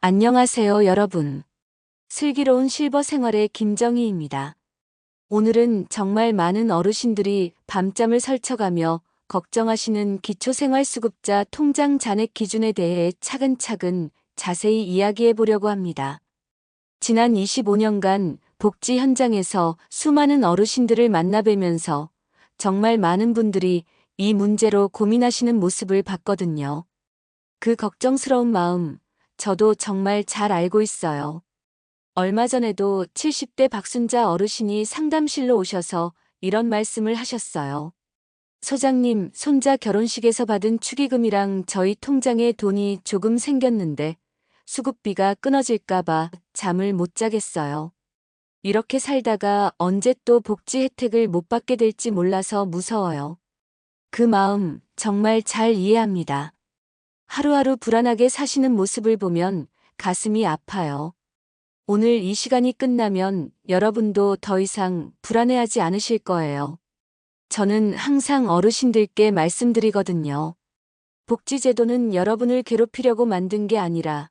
안녕하세요, 여러분. 슬기로운 실버 생활의 김정희입니다. 오늘은 정말 많은 어르신들이 밤잠을 설쳐가며 걱정하시는 기초생활수급자 통장 잔액 기준에 대해 차근차근 자세히 이야기해 보려고 합니다. 지난 25년간 복지 현장에서 수많은 어르신들을 만나뵈면서 정말 많은 분들이 이 문제로 고민하시는 모습을 봤거든요. 그 걱정스러운 마음, 저도 정말 잘 알고 있어요. 얼마 전에도 70대 박순자 어르신이 상담실로 오셔서 이런 말씀을 하셨어요. 소장님, 손자 결혼식에서 받은 축의금이랑 저희 통장에 돈이 조금 생겼는데 수급비가 끊어질까봐 잠을 못 자겠어요. 이렇게 살다가 언제 또 복지 혜택을 못 받게 될지 몰라서 무서워요. 그 마음 정말 잘 이해합니다. 하루하루 불안하게 사시는 모습을 보면 가슴이 아파요. 오늘 이 시간이 끝나면 여러분도 더 이상 불안해하지 않으실 거예요. 저는 항상 어르신들께 말씀드리거든요. 복지제도는 여러분을 괴롭히려고 만든 게 아니라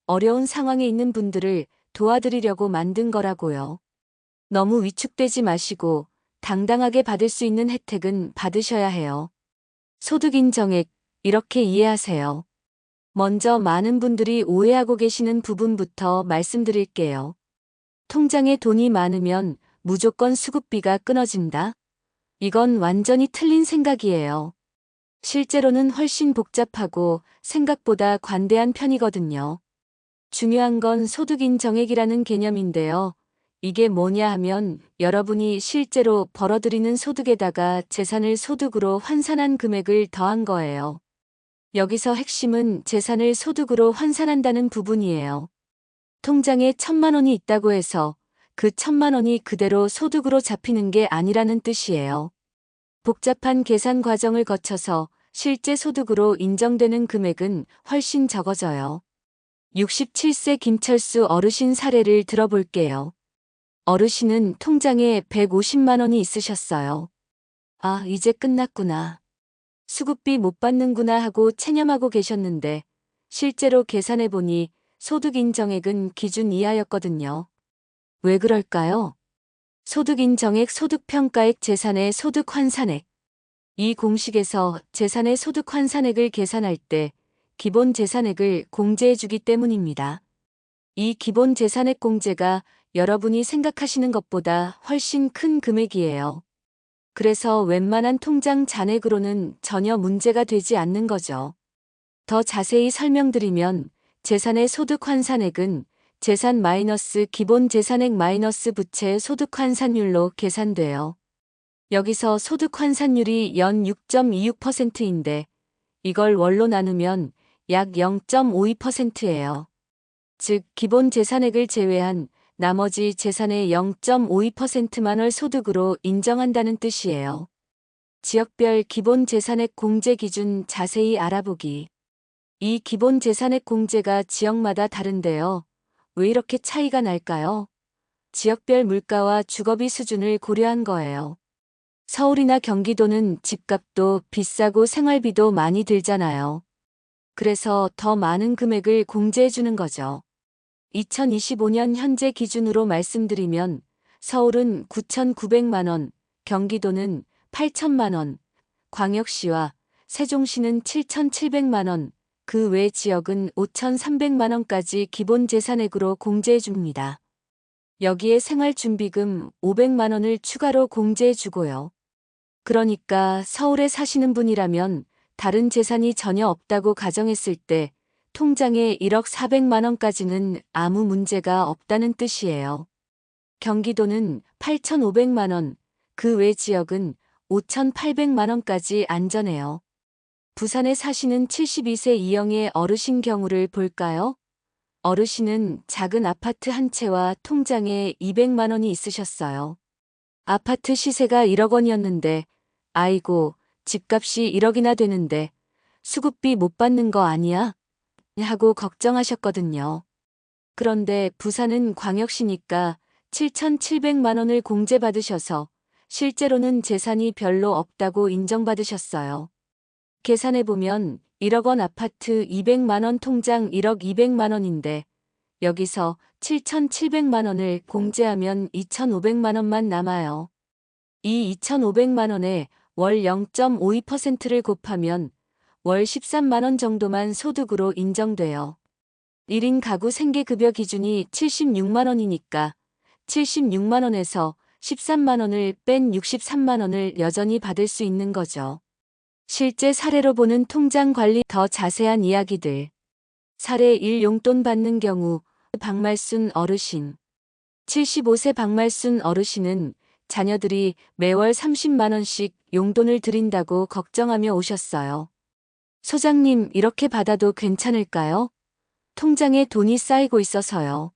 어려운 상황에 있는 분들을 도와드리려고 만든 거라고요. 너무 위축되지 마시고 당당하게 받을 수 있는 혜택은 받으셔야 해요. 소득 인정액, 이렇게 이해하세요. 먼저 많은 분들이 오해하고 계시는 부분부터 말씀드릴게요. 통장에 돈이 많으면 무조건 수급비가 끊어진다? 이건 완전히 틀린 생각이에요. 실제로는 훨씬 복잡하고 생각보다 관대한 편이거든요. 중요한 건 소득인 정액이라는 개념인데요. 이게 뭐냐 하면 여러분이 실제로 벌어들이는 소득에다가 재산을 소득으로 환산한 금액을 더한 거예요. 여기서 핵심은 재산을 소득으로 환산한다는 부분이에요. 통장에 1,000만 원이 있다고 해서 그 1,000만 원이 그대로 소득으로 잡히는 게 아니라는 뜻이에요. 복잡한 계산 과정을 거쳐서 실제 소득으로 인정되는 금액은 훨씬 적어져요. 67세 김철수 어르신 사례를 들어볼게요. 어르신은 통장에 150만 원이 있으셨어요. 아, 이제 끝났구나. 수급비 못 받는구나 하고 체념하고 계셨는데 실제로 계산해보니 소득 인정액은 기준 이하였거든요. 왜 그럴까요? 소득 인정액, 소득 평가액, 재산의 소득 환산액. 이 공식에서 재산의 소득 환산액을 계산할 때 기본 재산액을 공제해주기 때문입니다. 이 기본 재산액 공제가 여러분이 생각하시는 것보다 훨씬 큰 금액이에요. 그래서 웬만한 통장 잔액으로는 전혀 문제가 되지 않는 거죠. 더 자세히 설명드리면 재산의 소득 환산액은 재산 마이너스 기본 재산액 마이너스 부채 소득 환산율로 계산돼요. 여기서 소득 환산율이 연 6.26%인데 이걸 월로 나누면 약 0.52%예요. 즉 기본 재산액을 제외한 나머지 재산의 0.52%만 월 소득으로 인정한다는 뜻이에요. 지역별 기본 재산액 공제 기준 자세히 알아보기. 이 기본 재산액 공제가 지역마다 다른데요. 왜 이렇게 차이가 날까요? 지역별 물가와 주거비 수준을 고려한 거예요. 서울이나 경기도는 집값도 비싸고 생활비도 많이 들잖아요. 그래서 더 많은 금액을 공제해 주는 거죠. 2025년 현재 기준으로 말씀드리면 서울은 9,900만 원, 경기도는 8천만 원, 광역시와 세종시는 7,700만 원, 그 외 지역은 5,300만 원까지 기본 재산액으로 공제해 줍니다. 여기에 생활준비금 500만 원을 추가로 공제해 주고요. 그러니까 서울에 사시는 분이라면 다른 재산이 전혀 없다고 가정했을 때 통장에 1억 400만 원까지는 아무 문제가 없다는 뜻이에요. 경기도는 8,500만 원, 그 외 지역은 5,800만 원까지 안전해요. 부산에 사시는 72세 이영애 어르신 경우를 볼까요? 어르신은 작은 아파트 한 채와 통장에 200만 원이 있으셨어요. 아파트 시세가 1억 원이었는데 아이고, 집값이 1억이나 되는데 수급비 못 받는 거 아니야? 하고 걱정하셨거든요. 그런데 부산은 광역시니까 7,700만 원을 공제받으셔서 실제로는 재산이 별로 없다고 인정받으셨어요. 계산해보면 1억 원 아파트 200만 원 통장 1억 200만 원인데 여기서 7,700만 원을 공제하면 2,500만 원만 남아요. 이 2,500만 원에 월 0.52%를 곱하면 월 13만 원 정도만 소득으로 인정돼요. 1인 가구 생계급여 기준이 76만 원이니까 76만 원에서 13만 원을 뺀 63만 원을 여전히 받을 수 있는 거죠. 실제 사례로 보는 통장 관리 더 자세한 이야기들. 사례 1 용돈 받는 경우 박말순 어르신. 75세 박말순 어르신은 자녀들이 매월 30만 원씩 용돈을 드린다고 걱정하며 오셨어요. 소장님, 이렇게 받아도 괜찮을까요? 통장에 돈이 쌓이고 있어서요.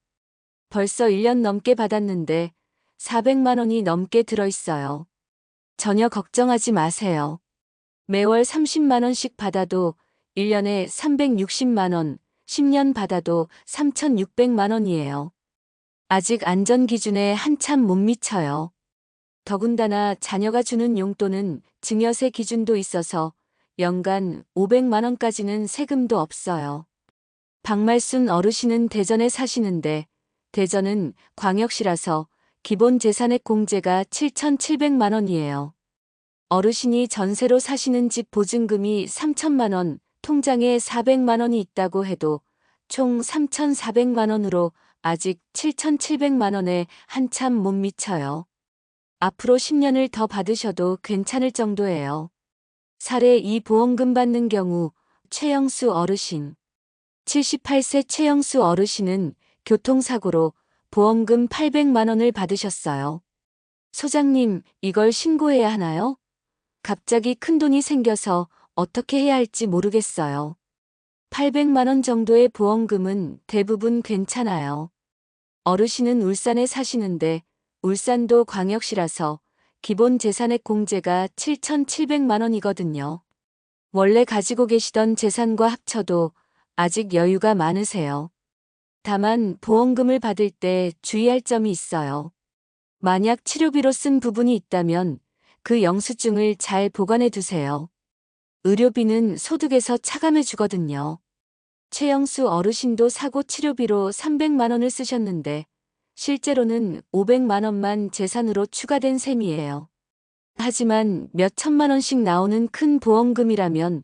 벌써 1년 넘게 받았는데 400만 원이 넘게 들어있어요. 전혀 걱정하지 마세요. 매월 30만 원씩 받아도 1년에 360만 원, 10년 받아도 3,600만 원이에요. 아직 안전 기준에 한참 못 미쳐요. 더군다나 자녀가 주는 용돈은 증여세 기준도 있어서 연간 500만 원까지는 세금도 없어요. 박말순 어르신은 대전에 사시는데 대전은 광역시라서 기본 재산액 공제가 7,700만 원이에요. 어르신이 전세로 사시는 집 보증금이 3천만 원, 통장에 400만 원이 있다고 해도 총 3,400만 원으로 아직 7,700만 원에 한참 못 미쳐요. 앞으로 10년을 더 받으셔도 괜찮을 정도예요. 사례 2 보험금 받는 경우 최영수 어르신. 78세 최영수 어르신은 교통사고로 보험금 800만 원을 받으셨어요. 소장님, 이걸 신고해야 하나요? 갑자기 큰돈이 생겨서 어떻게 해야 할지 모르겠어요. 800만 원 정도의 보험금은 대부분 괜찮아요. 어르신은 울산에 사시는데 울산도 광역시라서 기본 재산액 공제가 7,700만 원이거든요. 원래 가지고 계시던 재산과 합쳐도 아직 여유가 많으세요. 다만 보험금을 받을 때 주의할 점이 있어요. 만약 치료비로 쓴 부분이 있다면 그 영수증을 잘 보관해 두세요. 의료비는 소득에서 차감해 주거든요. 최영수 어르신도 사고 치료비로 300만 원을 쓰셨는데 실제로는 500만 원만 재산으로 추가된 셈이에요. 하지만 몇 천만 원씩 나오는 큰 보험금이라면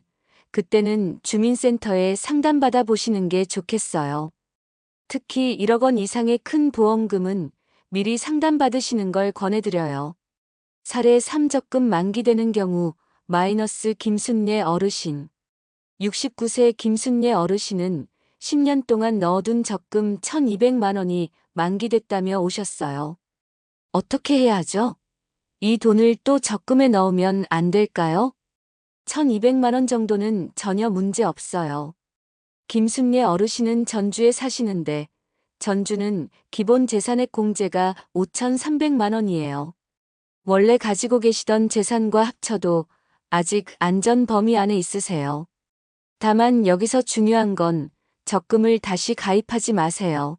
그때는 주민센터에 상담받아 보시는 게 좋겠어요. 특히 1억 원 이상의 큰 보험금은 미리 상담받으시는 걸 권해드려요. 사례 3 적금 만기되는 경우 마이너스 김순례 어르신. 69세 김순례 어르신은 10년 동안 넣어둔 적금 1,200만 원이 만기됐다며 오셨어요. 어떻게 해야 하죠? 이 돈을 또 적금에 넣으면 안 될까요? 1,200만 원 정도는 전혀 문제 없어요. 김순례 어르신은 전주에 사시는데 전주는 기본 재산액 공제가 5,300만 원이에요. 원래 가지고 계시던 재산과 합쳐도 아직 안전 범위 안에 있으세요. 다만 여기서 중요한 건 적금을 다시 가입하지 마세요.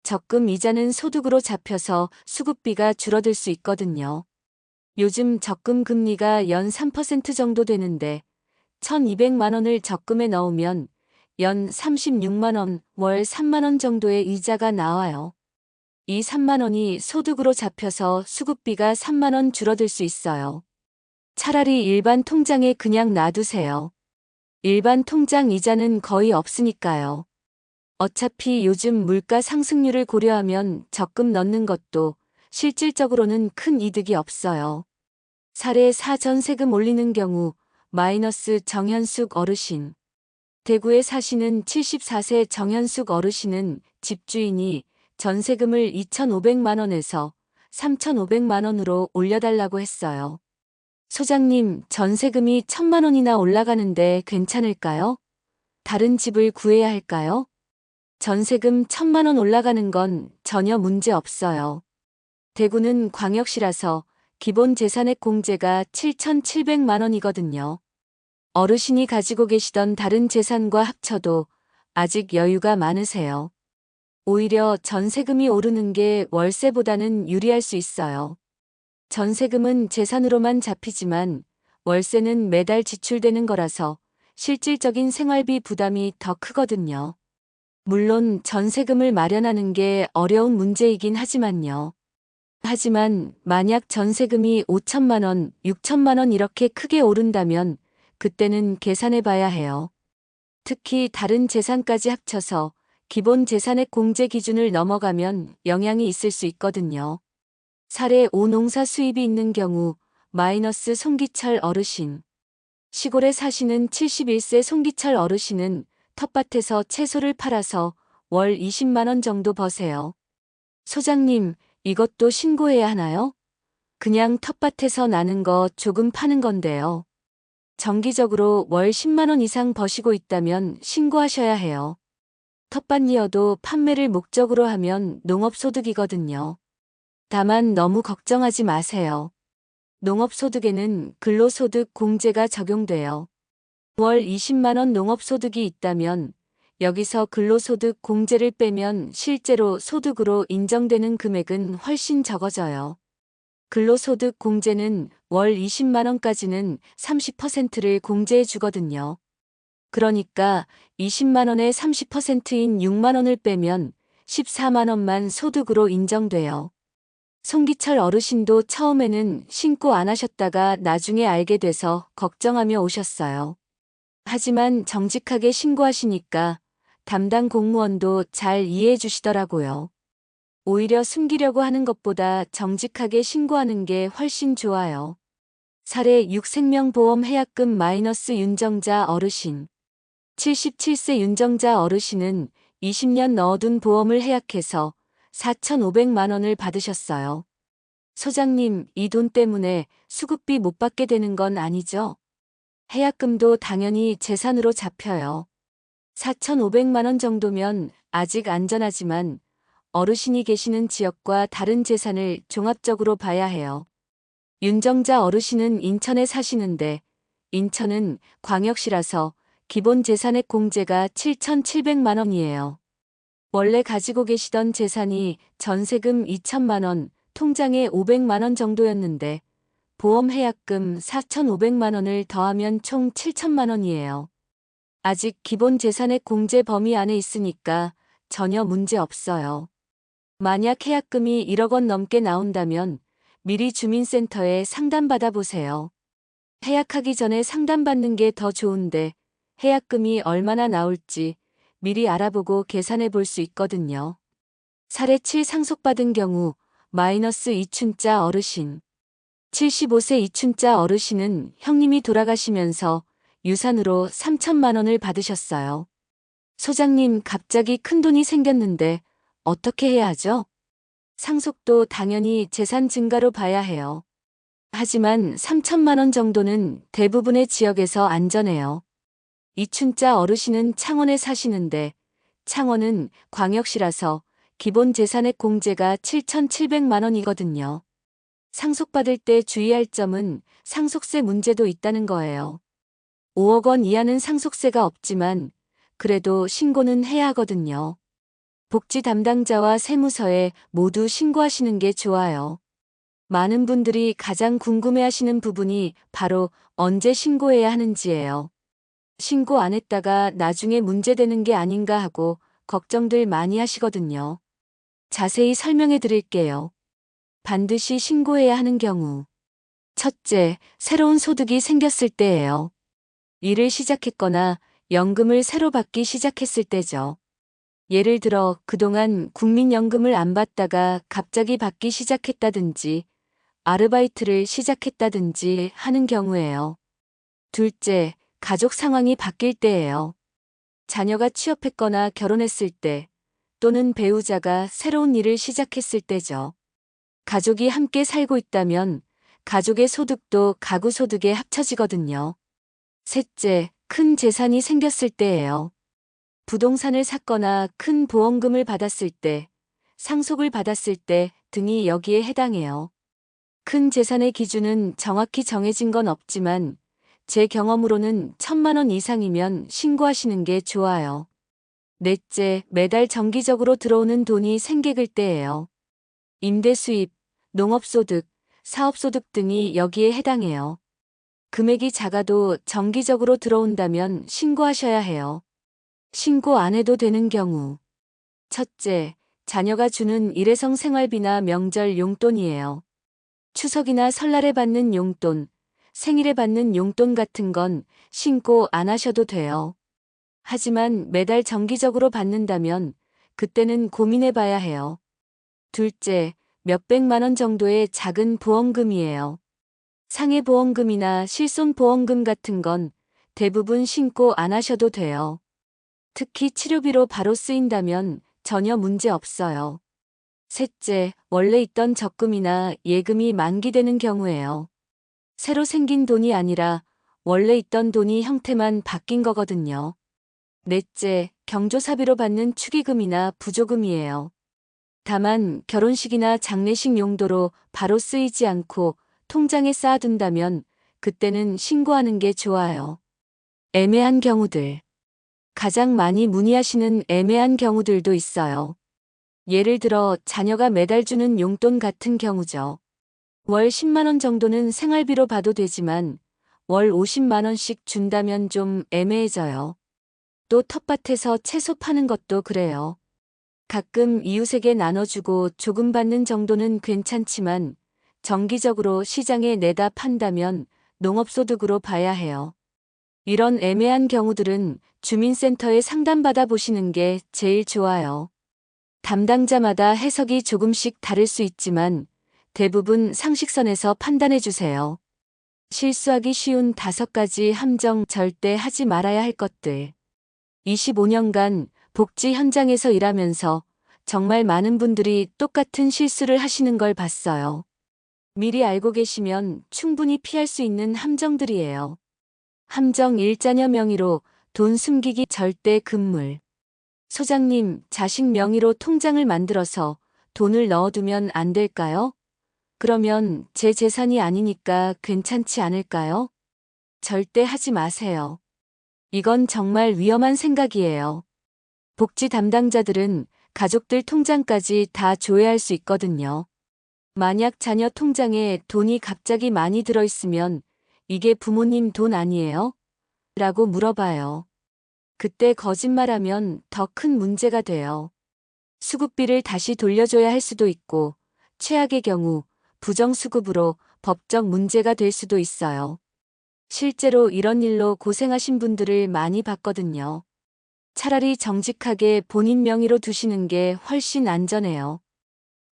적금 이자는 소득으로 잡혀서 수급비가 줄어들 수 있거든요. 요즘 적금 금리가 연 3% 정도 되는데 1,200만 원을 적금에 넣으면 연 36만 원, 월 3만 원 정도의 이자가 나와요. 이 3만 원이 소득으로 잡혀서 수급비가 3만 원 줄어들 수 있어요. 차라리 일반 통장에 그냥 놔두세요. 일반 통장 이자는 거의 없으니까요. 어차피 요즘 물가 상승률을 고려하면 적금 넣는 것도 실질적으로는 큰 이득이 없어요. 사례 4 전세금 올리는 경우 마이너스 정현숙 어르신. 대구에 사시는 74세 정현숙 어르신은 집주인이 전세금을 2,500만 원에서 3,500만 원으로 올려달라고 했어요. 소장님, 전세금이 1,000만 원이나 올라가는데 괜찮을까요? 다른 집을 구해야 할까요? 전세금 1,000만 원 올라가는 건 전혀 문제 없어요. 대구는 광역시라서 기본 재산액 공제가 7,700만 원이거든요. 어르신이 가지고 계시던 다른 재산과 합쳐도 아직 여유가 많으세요. 오히려 전세금이 오르는 게 월세보다는 유리할 수 있어요. 전세금은 재산으로만 잡히지만 월세는 매달 지출되는 거라서 실질적인 생활비 부담이 더 크거든요. 물론 전세금을 마련하는 게 어려운 문제이긴 하지만요. 하지만 만약 전세금이 5천만 원, 6천만 원 이렇게 크게 오른다면 그때는 계산해 봐야 해요. 특히 다른 재산까지 합쳐서 기본 재산액 공제 기준을 넘어가면 영향이 있을 수 있거든요. 사례 5 농사 수입이 있는 경우 마이너스 송기철 어르신. 시골에 사시는 71세 송기철 어르신은 텃밭에서 채소를 팔아서 월 20만 원 정도 버세요. 소장님, 이것도 신고해야 하나요? 그냥 텃밭에서 나는 거 조금 파는 건데요. 정기적으로 월 10만 원 이상 버시고 있다면 신고하셔야 해요. 텃밭이어도 판매를 목적으로 하면 농업소득이거든요. 다만 너무 걱정하지 마세요. 농업소득에는 근로소득 공제가 적용돼요. 월 20만 원 농업소득이 있다면 여기서 근로소득 공제를 빼면 실제로 소득으로 인정되는 금액은 훨씬 적어져요. 근로소득 공제는 월 20만 원까지는 30%를 공제해 주거든요. 그러니까 20만 원의 30%인 6만 원을 빼면 14만 원만 소득으로 인정돼요. 송기철 어르신도 처음에는 신고 안 하셨다가 나중에 알게 돼서 걱정하며 오셨어요. 하지만 정직하게 신고하시니까 담당 공무원도 잘 이해해 주시더라고요. 오히려 숨기려고 하는 것보다 정직하게 신고하는 게 훨씬 좋아요. 사례 6 생명보험 해약금 마이너스 윤정자 어르신. 77세 윤정자 어르신은 20년 넣어둔 보험을 해약해서 4,500만 원을 받으셨어요. 소장님, 이 돈 때문에 수급비 못 받게 되는 건 아니죠? 해약금도 당연히 재산으로 잡혀요. 4,500만 원 정도면 아직 안전하지만 어르신이 계시는 지역과 다른 재산을 종합적으로 봐야 해요. 윤정자 어르신은 인천에 사시는데 인천은 광역시라서 기본 재산액 공제가 7,700만 원이에요. 원래 가지고 계시던 재산이 전세금 2천만 원, 통장에 500만 원 정도였는데 보험 해약금 4,500만 원을 더하면 총 7천만 원이에요. 아직 기본 재산액 공제 범위 안에 있으니까 전혀 문제 없어요. 만약 해약금이 1억 원 넘게 나온다면 미리 주민센터에 상담받아 보세요. 해약하기 전에 상담받는 게 더 좋은데 해약금이 얼마나 나올지 미리 알아보고 계산해 볼 수 있거든요. 사례 7 상속받은 경우 마이너스 이춘자 어르신. 75세 이춘자 어르신은 형님이 돌아가시면서 유산으로 3천만 원을 받으셨어요. 소장님, 갑자기 큰돈이 생겼는데 어떻게 해야 하죠? 상속도 당연히 재산 증가로 봐야 해요. 하지만 3천만 원 정도는 대부분의 지역에서 안전해요. 이춘자 어르신은 창원에 사시는데 창원은 광역시라서 기본 재산액 공제가 7,700만 원이거든요. 상속받을 때 주의할 점은 상속세 문제도 있다는 거예요. 5억 원 이하는 상속세가 없지만 그래도 신고는 해야 하거든요. 복지 담당자와 세무서에 모두 신고하시는 게 좋아요. 많은 분들이 가장 궁금해하시는 부분이 바로 언제 신고해야 하는지예요. 신고 안 했다가 나중에 문제되는 게 아닌가 하고 걱정들 많이 하시거든요. 자세히 설명해 드릴게요. 반드시 신고해야 하는 경우. 첫째, 새로운 소득이 생겼을 때예요. 일을 시작했거나 연금을 새로 받기 시작했을 때죠. 예를 들어 그동안 국민연금을 안 받다가 갑자기 받기 시작했다든지 아르바이트를 시작했다든지 하는 경우예요. 둘째, 가족 상황이 바뀔 때예요. 자녀가 취업했거나 결혼했을 때 또는 배우자가 새로운 일을 시작했을 때죠. 가족이 함께 살고 있다면 가족의 소득도 가구 소득에 합쳐지거든요. 셋째, 큰 재산이 생겼을 때예요. 부동산을 샀거나 큰 보험금을 받았을 때, 상속을 받았을 때 등이 여기에 해당해요. 큰 재산의 기준은 정확히 정해진 건 없지만 제 경험으로는 1,000만 원 이상이면 신고하시는 게 좋아요. 넷째, 매달 정기적으로 들어오는 돈이 생객일 때예요. 임대 수입, 농업소득, 사업소득 등이 여기에 해당해요. 금액이 작아도 정기적으로 들어온다면 신고하셔야 해요. 신고 안 해도 되는 경우. 첫째, 자녀가 주는 일회성 생활비나 명절 용돈이에요. 추석이나 설날에 받는 용돈, 생일에 받는 용돈 같은 건 신고 안 하셔도 돼요. 하지만 매달 정기적으로 받는다면 그때는 고민해 봐야 해요. 둘째, 몇백만 원 정도의 작은 보험금이에요. 상해보험금이나 실손보험금 같은 건 대부분 신고 안 하셔도 돼요. 특히 치료비로 바로 쓰인다면 전혀 문제 없어요. 셋째, 원래 있던 적금이나 예금이 만기되는 경우에요. 새로 생긴 돈이 아니라 원래 있던 돈이 형태만 바뀐 거거든요. 넷째, 경조사비로 받는 축의금이나 부조금이에요. 다만 결혼식이나 장례식 용도로 바로 쓰이지 않고 통장에 쌓아둔다면 그때는 신고하는 게 좋아요. 애매한 경우들. 가장 많이 문의하시는 애매한 경우들도 있어요. 예를 들어 자녀가 매달 주는 용돈 같은 경우죠. 월 10만 원 정도는 생활비로 봐도 되지만 월 50만 원씩 준다면 좀 애매해져요. 또 텃밭에서 채소 파는 것도 그래요. 가끔 이웃에게 나눠주고 조금 받는 정도는 괜찮지만 정기적으로 시장에 내다 판다면 농업소득으로 봐야 해요. 이런 애매한 경우들은 주민센터에 상담받아 보시는 게 제일 좋아요. 담당자마다 해석이 조금씩 다를 수 있지만 대부분 상식선에서 판단해 주세요. 실수하기 쉬운 5가지 함정 절대 하지 말아야 할 것들. 25년간 복지 현장에서 일하면서 정말 많은 분들이 똑같은 실수를 하시는 걸 봤어요. 미리 알고 계시면 충분히 피할 수 있는 함정들이에요. 함정 1, 자녀 명의로 돈 숨기기 절대 금물. 소장님, 자식 명의로 통장을 만들어서 돈을 넣어두면 안 될까요? 그러면 제 재산이 아니니까 괜찮지 않을까요? 절대 하지 마세요. 이건 정말 위험한 생각이에요. 복지 담당자들은 가족들 통장까지 다 조회할 수 있거든요. 만약 자녀 통장에 돈이 갑자기 많이 들어있으면 이게 부모님 돈 아니에요? 라고 물어봐요. 그때 거짓말하면 더 큰 문제가 돼요. 수급비를 다시 돌려줘야 할 수도 있고 최악의 경우 부정수급으로 법적 문제가 될 수도 있어요. 실제로 이런 일로 고생하신 분들을 많이 봤거든요. 차라리 정직하게 본인 명의로 두시는 게 훨씬 안전해요.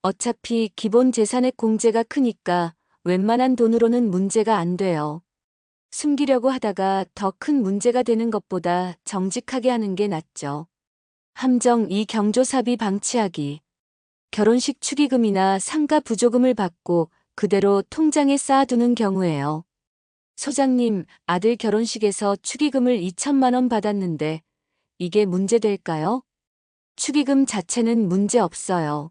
어차피 기본 재산액 공제가 크니까 웬만한 돈으로는 문제가 안 돼요. 숨기려고 하다가 더 큰 문제가 되는 것보다 정직하게 하는 게 낫죠. 함정 2, 경조사비 방치하기. 결혼식 축의금이나 상가 부조금을 받고 그대로 통장에 쌓아두는 경우에요. 소장님, 아들 결혼식에서 축의금을 2천만 원 받았는데 이게 문제될까요? 축의금 자체는 문제 없어요.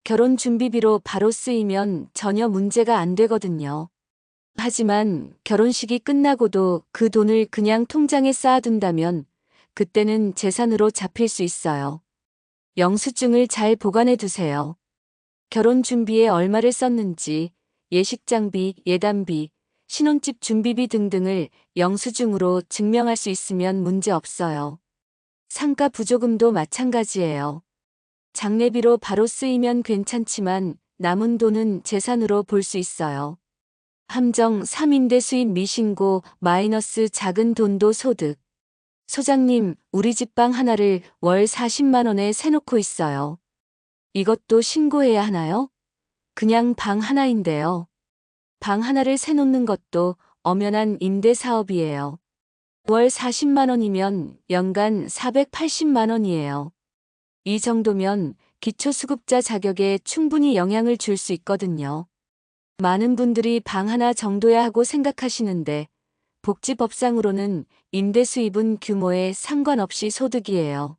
결혼 준비비로 바로 쓰이면 전혀 문제가 안 되거든요. 하지만 결혼식이 끝나고도 그 돈을 그냥 통장에 쌓아둔다면 그때는 재산으로 잡힐 수 있어요. 영수증을 잘 보관해 두세요. 결혼 준비에 얼마를 썼는지, 예식장비, 예단비, 신혼집 준비비 등등을 영수증으로 증명할 수 있으면 문제 없어요. 상가 부조금도 마찬가지예요. 장례비로 바로 쓰이면 괜찮지만 남은 돈은 재산으로 볼 수 있어요. 함정 3인대 수입 미신고 마이너스 작은 돈도 소득. 소장님, 우리 집 방 하나를 월 40만 원에 세놓고 있어요. 이것도 신고해야 하나요? 그냥 방 하나인데요. 방 하나를 세놓는 것도 엄연한 임대 사업이에요. 월 40만 원이면 연간 480만 원이에요. 이 정도면 기초수급자 자격에 충분히 영향을 줄 수 있거든요. 많은 분들이 방 하나 정도야 하고 생각하시는데 복지법상으로는 임대 수입은 규모에 상관없이 소득이에요.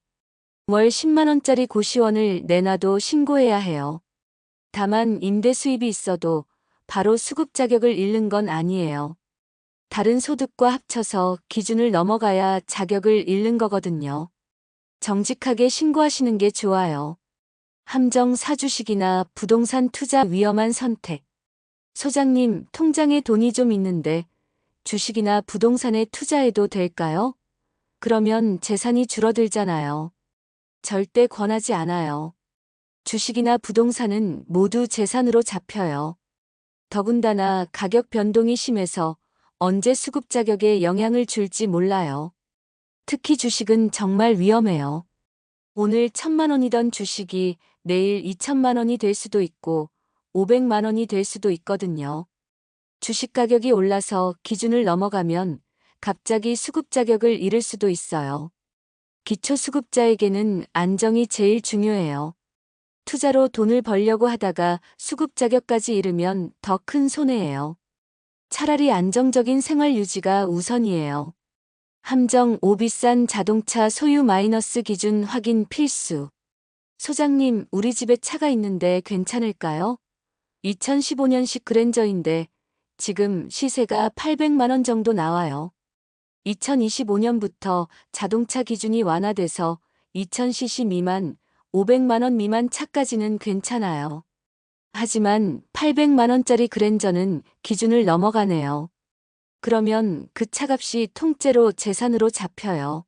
월 10만 원짜리 고시원을 내놔도 신고해야 해요. 다만 임대 수입이 있어도 바로 수급 자격을 잃는 건 아니에요. 다른 소득과 합쳐서 기준을 넘어가야 자격을 잃는 거거든요. 정직하게 신고하시는 게 좋아요. 함정 사주식이나 부동산 투자 위험한 선택. 소장님, 통장에 돈이 좀 있는데 주식이나 부동산에 투자해도 될까요? 그러면 재산이 줄어들잖아요. 절대 권하지 않아요. 주식이나 부동산은 모두 재산으로 잡혀요. 더군다나 가격 변동이 심해서 언제 수급 자격에 영향을 줄지 몰라요. 특히 주식은 정말 위험해요. 오늘 1,000만 원이던 주식이 내일 2천만 원이 될 수도 있고 500만 원이 될 수도 있거든요. 주식 가격이 올라서 기준을 넘어가면 갑자기 수급 자격을 잃을 수도 있어요. 기초수급자에게는 안정이 제일 중요해요. 투자로 돈을 벌려고 하다가 수급 자격까지 잃으면 더 큰 손해예요. 차라리 안정적인 생활 유지가 우선이에요. 함정 5 비싼 자동차 소유 마이너스 기준 확인 필수. 소장님, 우리 집에 차가 있는데 괜찮을까요? 2015년식 그랜저인데 지금 시세가 800만 원 정도 나와요. 2025년부터 자동차 기준이 완화돼서 2000cc 미만, 500만 원 미만 차까지는 괜찮아요. 하지만 800만 원짜리 그랜저는 기준을 넘어가네요. 그러면 그 차값이 통째로 재산으로 잡혀요.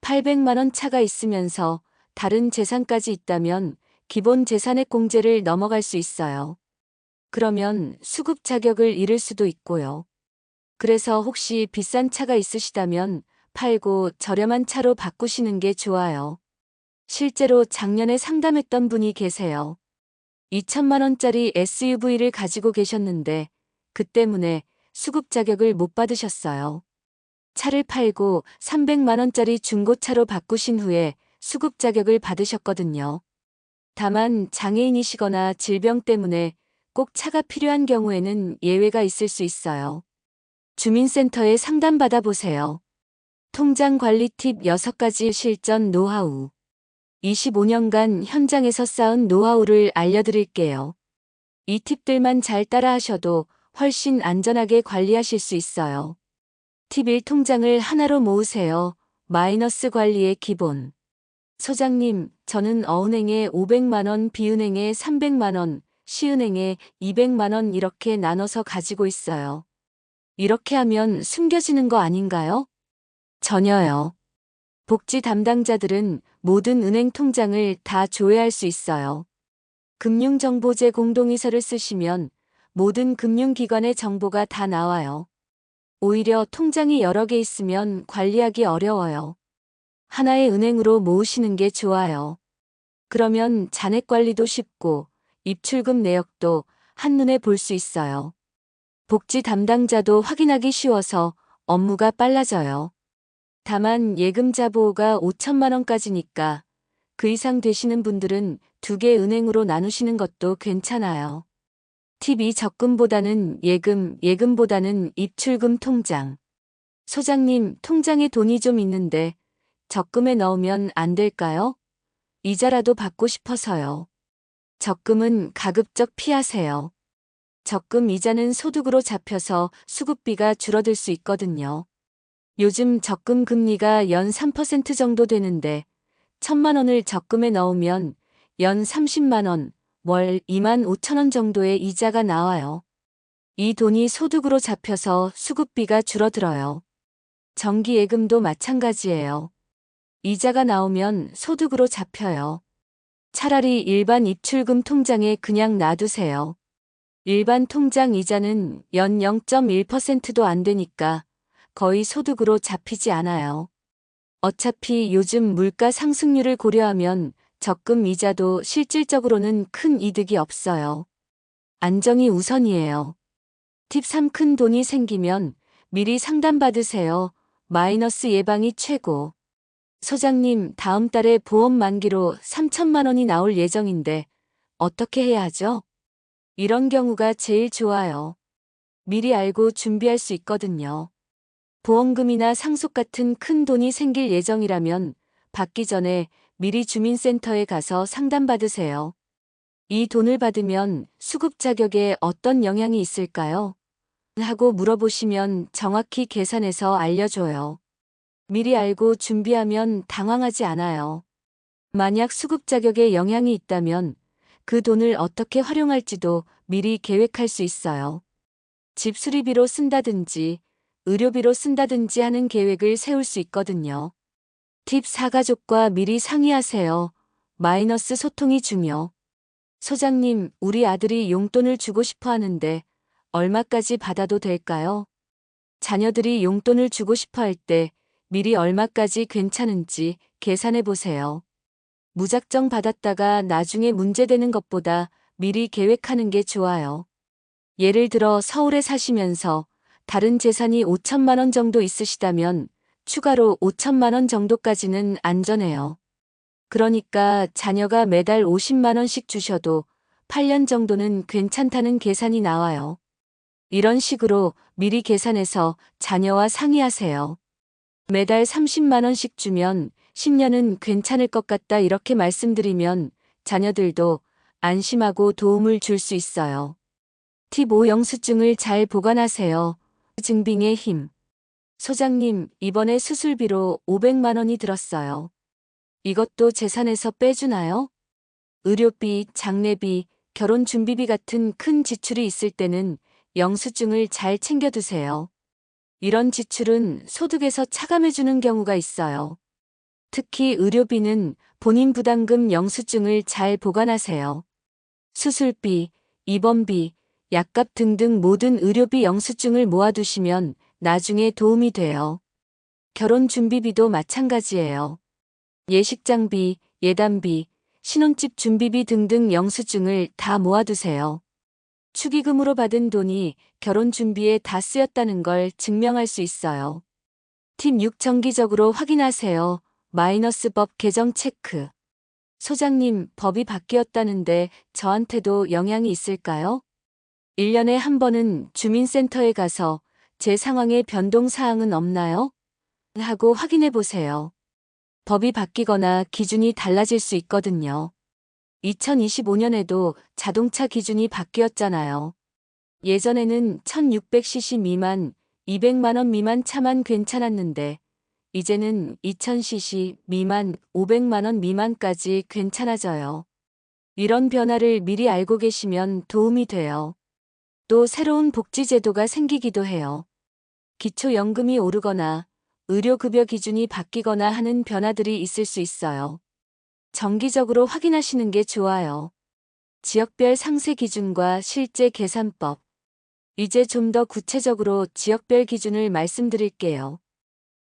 800만 원 차가 있으면서 다른 재산까지 있다면 기본 재산액 공제를 넘어갈 수 있어요. 그러면 수급 자격을 잃을 수도 있고요. 그래서 혹시 비싼 차가 있으시다면 팔고 저렴한 차로 바꾸시는 게 좋아요. 실제로 작년에 상담했던 분이 계세요. 2천만 원짜리 SUV를 가지고 계셨는데 그 때문에 수급 자격을 못 받으셨어요. 차를 팔고 300만 원짜리 중고차로 바꾸신 후에 수급 자격을 받으셨거든요. 다만 장애인이시거나 질병 때문에 꼭 차가 필요한 경우에는 예외가 있을 수 있어요. 주민센터에 상담받아 보세요. 통장 관리 팁 6가지 실전 노하우. 25년간 현장에서 쌓은 노하우를 알려드릴게요. 이 팁들만 잘 따라하셔도 훨씬 안전하게 관리하실 수 있어요. 팁 1. 통장을 하나로 모으세요. 마이너스 관리의 기본. 소장님, 저는 어은행에 500만 원, 비은행에 300만 원, 시은행에 200만 원 이렇게 나눠서 가지고 있어요. 이렇게 하면 숨겨지는 거 아닌가요? 전혀요. 복지 담당자들은 모든 은행 통장을 다 조회할 수 있어요. 금융정보제 공동의서를 쓰시면 모든 금융기관의 정보가 다 나와요. 오히려 통장이 여러 개 있으면 관리하기 어려워요. 하나의 은행으로 모으시는 게 좋아요. 그러면 잔액 관리도 쉽고 입출금 내역도 한눈에 볼 수 있어요. 복지 담당자도 확인하기 쉬워서 업무가 빨라져요. 다만 예금자 보호가 5천만 원까지니까 그 이상 되시는 분들은 2개 은행으로 나누시는 것도 괜찮아요. 팁 2. 적금보다는 예금보다는 입출금 통장. 소장님, 통장에 돈이 좀 있는데 적금에 넣으면 안 될까요? 이자라도 받고 싶어서요. 적금은 가급적 피하세요. 적금 이자는 소득으로 잡혀서 수급비가 줄어들 수 있거든요. 요즘 적금 금리가 연 3% 정도 되는데 1,000만 원을 적금에 넣으면 연 30만 원, 월 2만 5천 원 정도의 이자가 나와요. 이 돈이 소득으로 잡혀서 수급비가 줄어들어요. 정기예금도 마찬가지예요. 이자가 나오면 소득으로 잡혀요. 차라리 일반 입출금 통장에 그냥 놔두세요. 일반 통장 이자는 연 0.1%도 안 되니까 거의 소득으로 잡히지 않아요. 어차피 요즘 물가 상승률을 고려하면 적금 이자도 실질적으로는 큰 이득이 없어요. 안정이 우선이에요. 팁 3. 큰 돈이 생기면 미리 상담받으세요. 마이너스 예방이 최고. 소장님, 다음 달에 보험 만기로 3천만 원이 나올 예정인데 어떻게 해야 하죠? 이런 경우가 제일 좋아요. 미리 알고 준비할 수 있거든요. 보험금이나 상속 같은 큰 돈이 생길 예정이라면 받기 전에 미리 주민센터에 가서 상담받으세요. 이 돈을 받으면 수급 자격에 어떤 영향이 있을까요? 하고 물어보시면 정확히 계산해서 알려줘요. 미리 알고 준비하면 당황하지 않아요. 만약 수급 자격에 영향이 있다면 그 돈을 어떻게 활용할지도 미리 계획할 수 있어요. 집 수리비로 쓴다든지 의료비로 쓴다든지 하는 계획을 세울 수 있거든요. 팁 4. 가족과 미리 상의하세요. 마이너스 소통이 중요. 소장님, 우리 아들이 용돈을 주고 싶어 하는데 얼마까지 받아도 될까요? 자녀들이 용돈을 주고 싶어 할 때 미리 얼마까지 괜찮은지 계산해 보세요. 무작정 받았다가 나중에 문제되는 것보다 미리 계획하는 게 좋아요. 예를 들어 서울에 사시면서 다른 재산이 5천만 원 정도 있으시다면 추가로 5천만 원 정도까지는 안전해요. 그러니까 자녀가 매달 50만 원씩 주셔도 8년 정도는 괜찮다는 계산이 나와요. 이런 식으로 미리 계산해서 자녀와 상의하세요. 매달 30만 원씩 주면 10년은 괜찮을 것 같다 이렇게 말씀드리면 자녀들도 안심하고 도움을 줄 수 있어요. 팁 5. 영수증을 잘 보관하세요. 증빙의 힘. 소장님, 이번에 수술비로 500만 원이 들었어요. 이것도 재산에서 빼주나요? 의료비, 장례비, 결혼 준비비 같은 큰 지출이 있을 때는 영수증을 잘 챙겨두세요. 이런 지출은 소득에서 차감해주는 경우가 있어요. 특히 의료비는 본인 부담금 영수증을 잘 보관하세요. 수술비, 입원비, 약값 등등 모든 의료비 영수증을 모아두시면 나중에 도움이 돼요. 결혼 준비비도 마찬가지예요. 예식장비, 예단비, 신혼집 준비비 등등 영수증을 다 모아두세요. 축의금으로 받은 돈이 결혼 준비에 다 쓰였다는 걸 증명할 수 있어요. 팁 6. 정기적으로 확인하세요. 마이너스 법 개정 체크. 소장님, 법이 바뀌었다는데 저한테도 영향이 있을까요? 1년에 한 번은 주민센터에 가서 제 상황에 변동사항은 없나요? 하고 확인해 보세요. 법이 바뀌거나 기준이 달라질 수 있거든요. 2025년에도 자동차 기준이 바뀌었잖아요. 예전에는 1600cc 미만, 200만 원 미만 차만 괜찮았는데 이제는 2000cc 미만, 500만 원 미만까지 괜찮아져요. 이런 변화를 미리 알고 계시면 도움이 돼요. 또 새로운 복지제도가 생기기도 해요. 기초연금이 오르거나 의료급여 기준이 바뀌거나 하는 변화들이 있을 수 있어요. 정기적으로 확인하시는 게 좋아요. 지역별 상세 기준과 실제 계산법. 이제 좀 더 구체적으로 지역별 기준을 말씀드릴게요.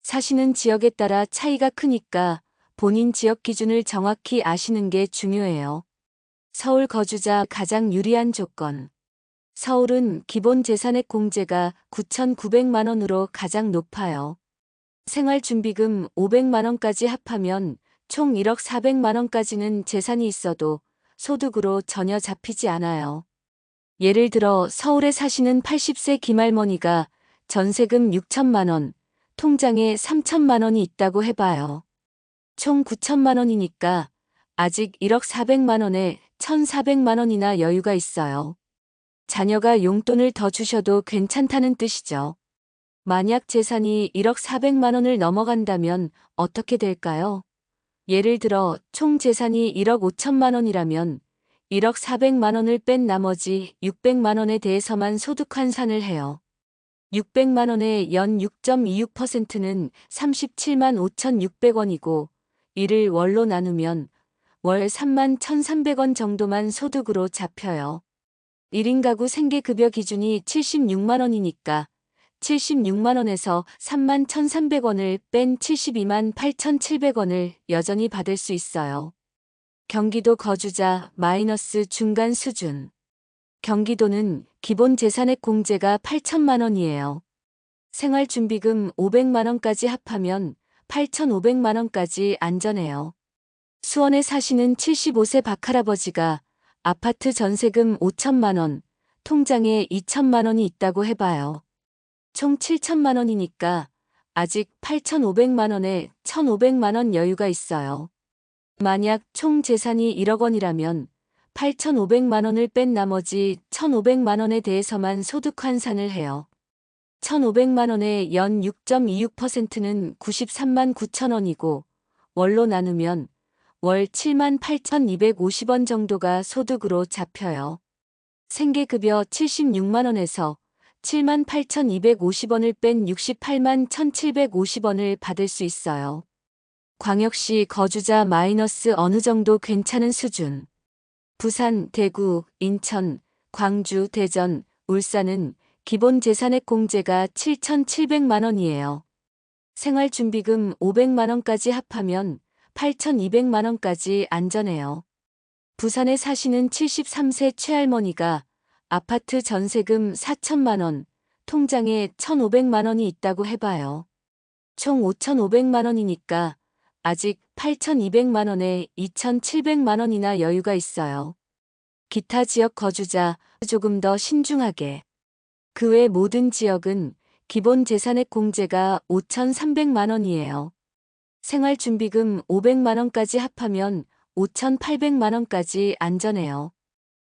사시는 지역에 따라 차이가 크니까 본인 지역 기준을 정확히 아시는 게 중요해요. 서울 거주자 가장 유리한 조건. 서울은 기본 재산액 공제가 9,900만 원으로 가장 높아요. 생활준비금 500만 원까지 합하면 총 1억 400만 원까지는 재산이 있어도 소득으로 전혀 잡히지 않아요. 예를 들어 서울에 사시는 80세 김할머니가 전세금 6천만 원, 통장에 3천만 원이 있다고 해봐요. 총 9천만 원이니까 아직 1억 400만 원에 1,400만 원이나 여유가 있어요. 자녀가 용돈을 더 주셔도 괜찮다는 뜻이죠. 만약 재산이 1억 400만 원을 넘어간다면 어떻게 될까요? 예를 들어 총 재산이 1억 5천만 원이라면 1억 400만 원을 뺀 나머지 600만 원에 대해서만 소득 환산을 해요. 600만 원의 연 6.26%는 37만 5,600원이고 이를 월로 나누면 월 3만 1,300원 정도만 소득으로 잡혀요. 1인 가구 생계급여 기준이 76만 원이니까 76만 원에서 3만 1,300원을 뺀 72만 8,700원을 여전히 받을 수 있어요. 경기도 거주자 마이너스 중간 수준. 경기도는 기본 재산액 공제가 8천만 원이에요. 생활준비금 500만 원까지 합하면 8,500만 원까지 안전해요. 수원에 사시는 75세 박할아버지가 아파트 전세금 5천만 원, 통장에 2천만 원이 있다고 해봐요. 총 7천만 원이니까 아직 8,500만 원에 1,500만 원 여유가 있어요. 만약 총 재산이 1억 원이라면 8,500만 원을 뺀 나머지 1,500만 원에 대해서만 소득 환산을 해요. 1,500만 원의 연 6.26%는 93만 9천 원이고 월로 나누면 월 7만 8,250원 정도가 소득으로 잡혀요. 생계급여 76만 원에서 78,250원을 뺀 68만 1,750원을 받을 수 있어요. 광역시 거주자 마이너스 어느 정도 괜찮은 수준. 부산, 대구, 인천, 광주, 대전, 울산은 기본 재산액 공제가 7,700만 원이에요. 생활준비금 500만 원까지 합하면 8,200만 원까지 안전해요. 부산에 사시는 73세 최할머니가 아파트 전세금 4천만 원, 통장에 1,500만 원이 있다고 해봐요. 총 5,500만 원이니까 아직 8,200만 원에 2,700만 원이나 여유가 있어요. 기타 지역 거주자 조금 더 신중하게. 그 외 모든 지역은 기본 재산액 공제가 5,300만 원이에요. 생활준비금 500만 원까지 합하면 5,800만 원까지 안전해요.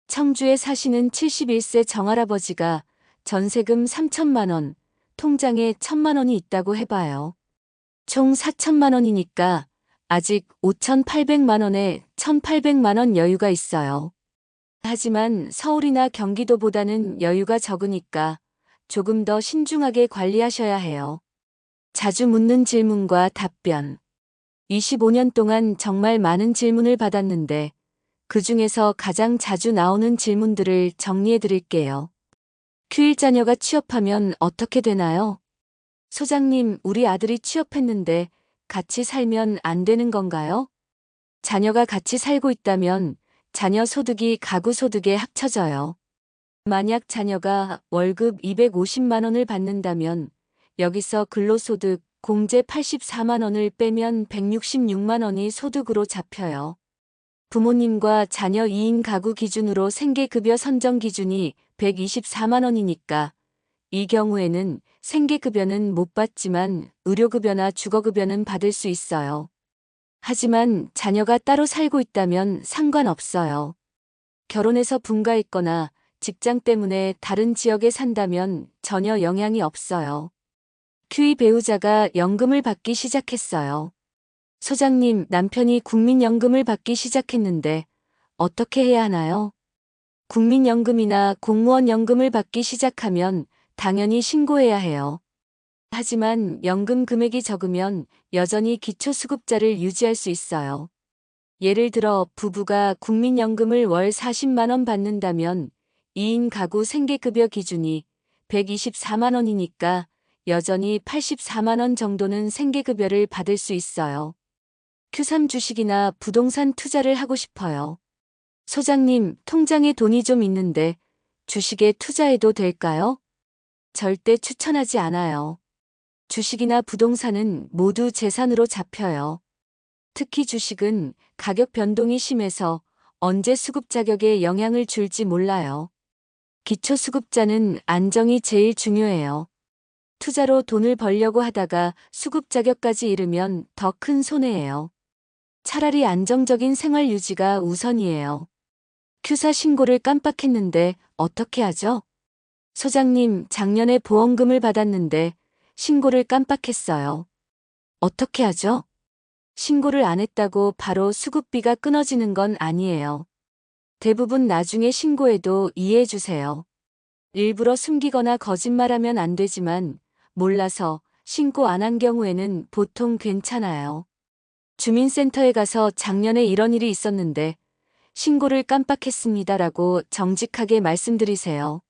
청주에 사시는 71세 정할아버지가 전세금 3천만 원, 통장에 1,000만 원이 있다고 해봐요. 총 4천만 원이니까 아직 5,800만 원에 1,800만 원 여유가 있어요. 하지만 서울이나 경기도보다는 여유가 적으니까 조금 더 신중하게 관리하셔야 해요. 자주 묻는 질문과 답변. 25년 동안 정말 많은 질문을 받았는데 그 중에서 가장 자주 나오는 질문들을 정리해 드릴게요. q1 자녀가 취업하면 어떻게 되나요? 소장님, 우리 아들이 취업했는데 같이 살면 안 되는 건가요? 자녀가 같이 살고 있다면 자녀 소득이 가구 소득에 합쳐져요. 만약 자녀가 월급 250만 원을 받는다면 여기서 근로소득, 공제 84만 원을 빼면 166만 원이 소득으로 잡혀요. 부모님과 자녀 2인 가구 기준으로 생계급여 선정 기준이 124만 원이니까 이 경우에는 생계급여는 못 받지만 의료급여나 주거급여는 받을 수 있어요. 하지만 자녀가 따로 살고 있다면 상관없어요. 결혼해서 분가했거나 직장 때문에 다른 지역에 산다면 전혀 영향이 없어요. q2 배우자가 연금을 받기 시작했어요. 소장님, 남편이 국민연금을 받기 시작했는데 어떻게 해야 하나요? 국민연금이나 공무원연금을 받기 시작하면 당연히 신고해야 해요. 하지만 연금 금액이 적으면 여전히 기초수급자를 유지할 수 있어요. 예를 들어 부부가 국민연금을 월 40만 원 받는다면 2인 가구 생계급여 기준이 124만 원이니까 여전히 84만 원 정도는 생계급여를 받을 수 있어요. q3 주식이나 부동산 투자를 하고 싶어요. 소장님, 통장에 돈이 좀 있는데 주식에 투자해도 될까요? 절대 추천하지 않아요. 주식이나 부동산은 모두 재산으로 잡혀요. 특히 주식은 가격 변동이 심해서 언제 수급 자격에 영향을 줄지 몰라요. 기초수급자는 안정이 제일 중요해요. 투자로 돈을 벌려고 하다가 수급 자격까지 이르면 더 큰 손해예요. 차라리 안정적인 생활 유지가 우선이에요. q4 신고를 깜빡했는데 어떻게 하죠? 소장님, 작년에 보험금을 받았는데 신고를 깜빡했어요. 어떻게 하죠? 신고를 안 했다고 바로 수급비가 끊어지는 건 아니에요. 대부분 나중에 신고해도 이해해 주세요. 일부러 숨기거나 거짓말하면 안 되지만 몰라서 신고 안 한 경우에는 보통 괜찮아요. 주민센터에 가서 작년에 이런 일이 있었는데 신고를 깜빡했습니다라고 정직하게 말씀드리세요.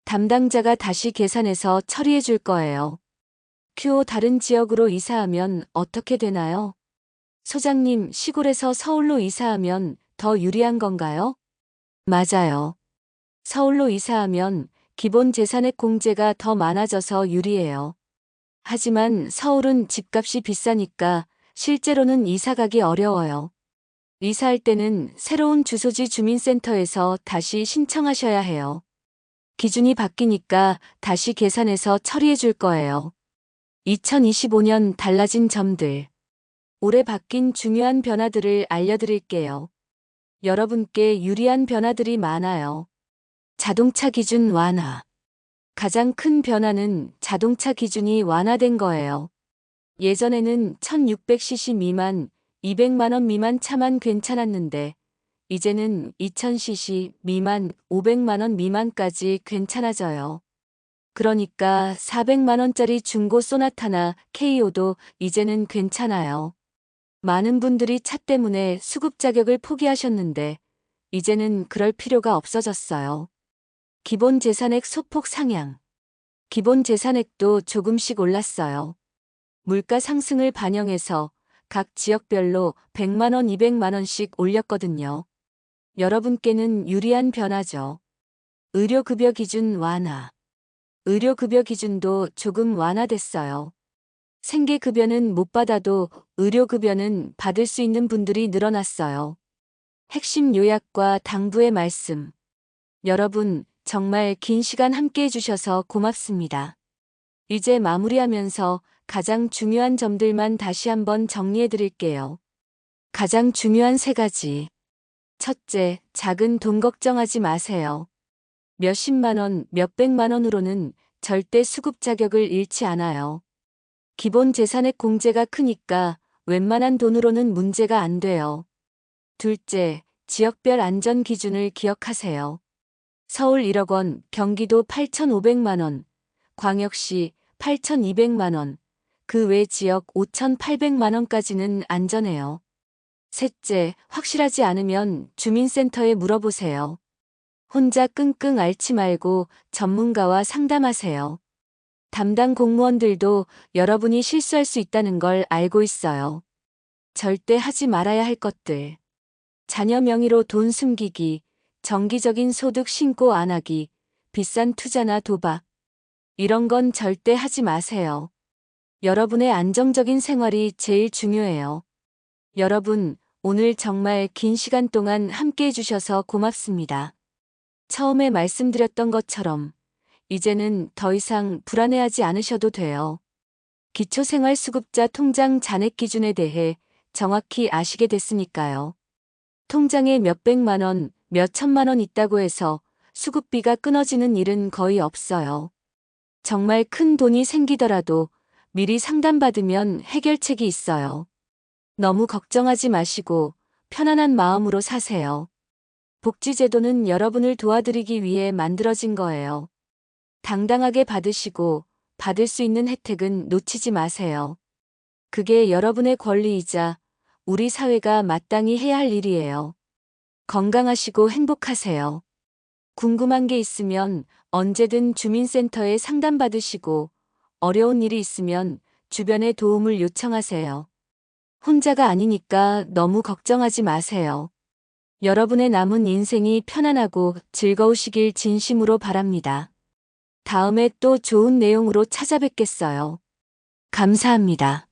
담당자가 다시 계산해서 처리해 줄 거예요. q5 다른 지역으로 이사하면 어떻게 되나요? 소장님, 시골에서 서울로 이사하면 더 유리한 건가요? 맞아요. 서울로 이사하면 기본 재산액 공제가 더 많아져서 유리해요. 하지만 서울은 집값이 비싸니까 실제로는 이사 가기 어려워요. 이사할 때는 새로운 주소지 주민센터에서 다시 신청하셔야 해요. 기준이 바뀌니까 다시 계산해서 처리해 줄 거예요. 2025년 달라진 점들. 올해 바뀐 중요한 변화들을 알려드릴게요. 여러분께 유리한 변화들이 많아요. 자동차 기준 완화. 가장 큰 변화는 자동차 기준이 완화된 거예요. 예전에는 1600cc 미만, 200만 원 미만 차만 괜찮았는데 이제는 2000cc 미만, 500만 원 미만까지 괜찮아져요. 그러니까 400만 원짜리 중고 소나타나 KO도 이제는 괜찮아요. 많은 분들이 차 때문에 수급 자격을 포기하셨는데 이제는 그럴 필요가 없어졌어요. 기본 재산액 소폭 상향. 기본 재산액도 조금씩 올랐어요. 물가 상승을 반영해서 각 지역별로 100만 원, 200만 원씩 올렸거든요. 여러분께는 유리한 변화죠. 의료급여 기준 완화. 의료급여 기준도 조금 완화됐어요. 생계급여는 못 받아도 의료급여는 받을 수 있는 분들이 늘어났어요. 핵심 요약과 당부의 말씀. 여러분, 정말 긴 시간 함께 해주셔서 고맙습니다. 이제 마무리하면서 가장 중요한 점들만 다시 한번 정리해 드릴게요. 가장 중요한 3가지. 첫째, 작은 돈 걱정하지 마세요. 몇십만 원, 몇백만 원으로는 절대 수급 자격을 잃지 않아요. 기본 재산액 공제가 크니까 웬만한 돈으로는 문제가 안 돼요. 둘째, 지역별 안전 기준을 기억하세요. 서울 1억 원, 경기도 8,500만 원, 광역시 8,200만 원, 그 외 지역 5,800만 원까지는 안전해요. 셋째, 확실하지 않으면 주민센터에 물어보세요. 혼자 끙끙 앓지 말고 전문가와 상담하세요. 담당 공무원들도 여러분이 실수할 수 있다는 걸 알고 있어요. 절대 하지 말아야 할 것들. 자녀 명의로 돈 숨기기, 정기적인 소득 신고 안 하기, 비싼 투자나 도박. 이런 건 절대 하지 마세요. 여러분의 안정적인 생활이 제일 중요해요. 여러분, 오늘 정말 긴 시간 동안 함께 해주셔서 고맙습니다. 처음에 말씀드렸던 것처럼 이제는 더 이상 불안해하지 않으셔도 돼요. 기초생활수급자 통장 잔액 기준에 대해 정확히 아시게 됐으니까요. 통장에 몇백만 원, 몇천만 원 있다고 해서 수급비가 끊어지는 일은 거의 없어요. 정말 큰 돈이 생기더라도 미리 상담받으면 해결책이 있어요. 너무 걱정하지 마시고 편안한 마음으로 사세요. 복지제도는 여러분을 도와드리기 위해 만들어진 거예요. 당당하게 받으시고 받을 수 있는 혜택은 놓치지 마세요. 그게 여러분의 권리이자 우리 사회가 마땅히 해야 할 일이에요. 건강하시고 행복하세요. 궁금한 게 있으면 언제든 주민센터에 상담받으시고 어려운 일이 있으면 주변에 도움을 요청하세요. 혼자가 아니니까 너무 걱정하지 마세요. 여러분의 남은 인생이 편안하고 즐거우시길 진심으로 바랍니다. 다음에 또 좋은 내용으로 찾아뵙겠어요. 감사합니다.